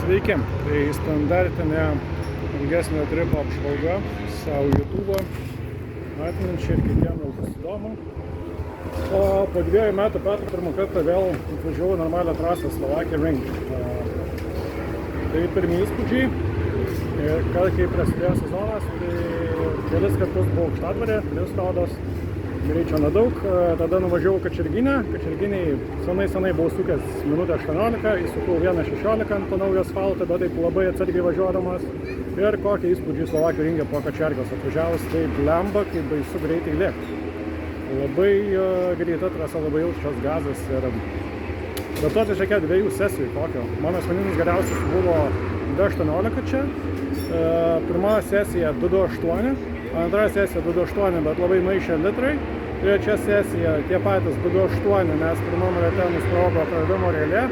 Sveiki, tai standartinė ilgesnio tripo apžvalga savo YouTube, atminčiai ir kitiem jau bus įdomu. O po 2 metų pirmą kartą vėl atvažiavau normalią trasą Slovakia Ring. Tai pirmi įspūdžiai. Ir kai prasidėjo sezonas, tai kelis kartus buvau Aukštadvare, 3 rodos, greičio nedaug. Tada nuvažiavau Kačerginę. Kačerginiai senai buvau sukęs minutę 18, įsukau 1.16 ant to naujo asfalto, bet taip labai atsargiai važiuodamas. Ir kokie įspūdžiai Slovakijos Ringe po Kačergos atvažiavus, tai blemba, kaip baisu greitai lėkti. Labai greita trasa, labai aukštas gazas ir adaptuotis reikėjo 2 sesijų kokio. Mano asmeninis geriausias buvo 2.18 čia. Pirma sesija 2.28, antra sesija 2.28, bet labai maišė litrai. Trečia sesija tie patys 2.28, nes pirmam rate nusprogo pradimo relė.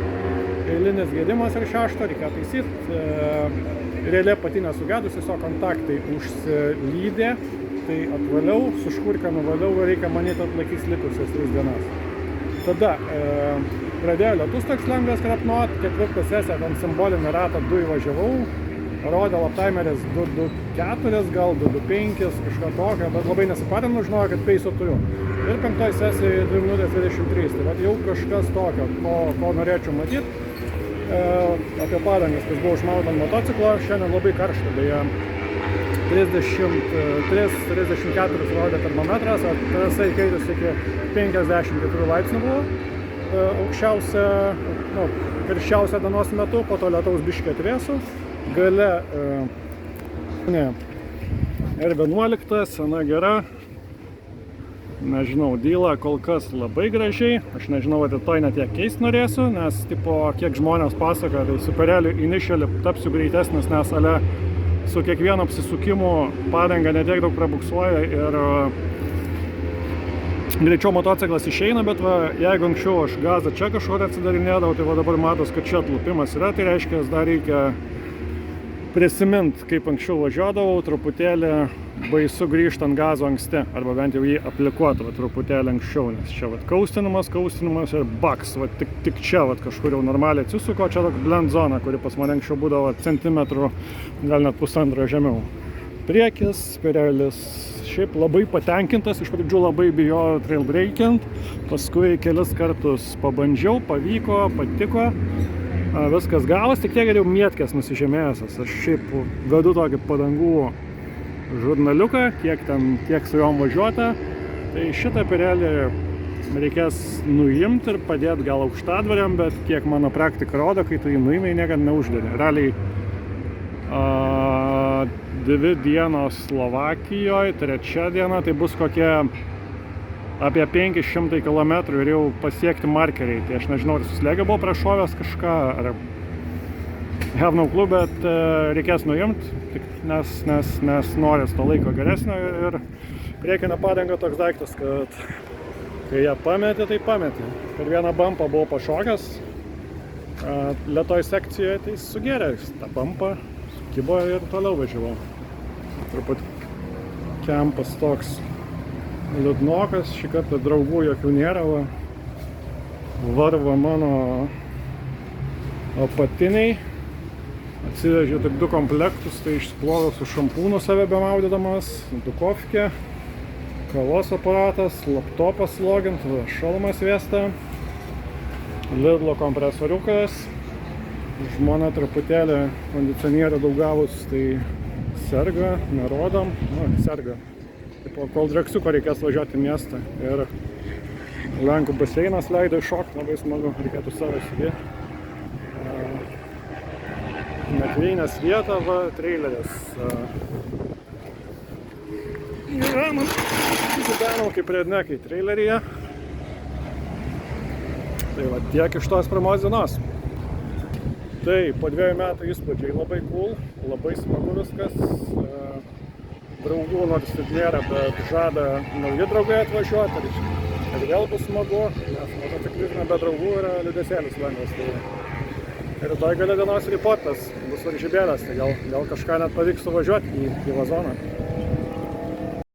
Eilinis gedimas ir 6, reikia taisyti. Relė pati nesugedusi, tiesiog kontaktai užsilydė. Tai atvaliau, su škurka nuvaliau ir reikia manyti atlaikys likusias 3 dienas. Tada pradėjo lietus toks lengvas krapnuot, 4 sesiją ten simbolinį ratą 2 įvažiavau. Rodė laptaimeris 2.24, gal 2.25, kažką tokio, bet labai nesipatinu, žinojo, kad peiso turiu. Ir 5 sesijoje 2 minutės 23, tai vat jau kažkas tokio, ko norėčiau matyti. Apie padangas, kas buvo užmauta ant motociklo, šiandien labai karšta, beje 33-34 rodė termometras, o trasa įkaitus iki 54 laipsnių buvo. Aukščiausia, karščiausia dienos metu, po to lietaus biškį atvėsų. Gale R11, sena gera, nežinau, dyla kol kas labai gražiai, aš nežinau, rytoj net ją keist norėsiu, nes tipo, kiek žmonės pasaka, tai Supereliu Initial tapsiu greitesnis, nes ale su kiekvienu apsisukimu padanga netiek daug prabuksuoja ir greičiau motociklas išeina, bet va, jeigu anksčiau aš gazą čia kažkur atsidarinėdavau, tai va dabar matos, kad čia atlupimas yra, tai reiškia, dar reikia prisiminti, kaip anksčiau važiuodavau, truputėlį baisu grįžti ant gazo anksti, arba bent jau jį aplikuoti truputėlį anksčiau, nes čia vat kaustinimas ir baks, vat tik čia vat kažkur jau normaliai atsisuko, čia tokia blend zona, kuri pas mane anksčiau būdavo centimetrų, gal net 1,5 žemiau. Priekis, Pirelis, šiaip labai patenkintas, iš pradžių labai bijojau trail breakint, paskui kelis kartus pabandžiau, pavyko, patiko. Viskas gavos, tik tiek jau mėtkės nusižemėjęs. Aš šiaip vedu tokį padangų žurnaliuką, kiek su jom važiuota. Tai šitą Pirelį reikės nuimti ir padėti gal Aukštadvariam, bet kiek mano praktika rodo, kai tu jį nuimai, niekad neuždedi. Realiai 2 dienos Slovakijoje, 3 diena, tai bus kokie apie 500 km ir jau pasiekti markeriai. Tai aš nežinau, ar suslėgė buvo prašovęs kažką, ar have no clue, bet reikės nuimti, nes norės to laiko geresnio ir priekinė padanga toks daiktas, kad kai ją pametė, tai pametė. Per vieną bampą buvau pašokęs, lėtoj sekcijoje, tai sugėrė tą bampą, sukibo ir toliau važiavau. Truputį kempas toks liūdnokas, šį kartą draugų jokių nėra, varva mano apatiniai, atsivežiau tik 2 komplektus, tai išsiploviau su šampūnu save bemaudydamas, dukovkė, kavos aparatas, laptopas logint, šalmas vėsta, Lidlo kompresoriukas, žmona truputėlį kondicionierių daug gavus, tai serga, nerodom, serga. Kol dreksiuko reikės važiuoti į miestą ir Lenkų baseinas leido iššokti, labai smagu, reikėtų savo įsidėti. Nakvynės vieta, traileris. Yra man įsidenau kaip rednekai traileryje. Tai va tiek iš tos pirmos dienos. Tai po 2 metų įspūdžiai labai cool, labai smagu viskas. Draugų nors ir nėra, bet žada nauji draugai atvažiuoti ir vėl bus smagu, nes motociklizme be draugų yra liūdesėlis lengvas. Ir rytoj gale dienos reportas bus varžybėlės, tai gal kažką net pavyks suvažiuoti į vazoną.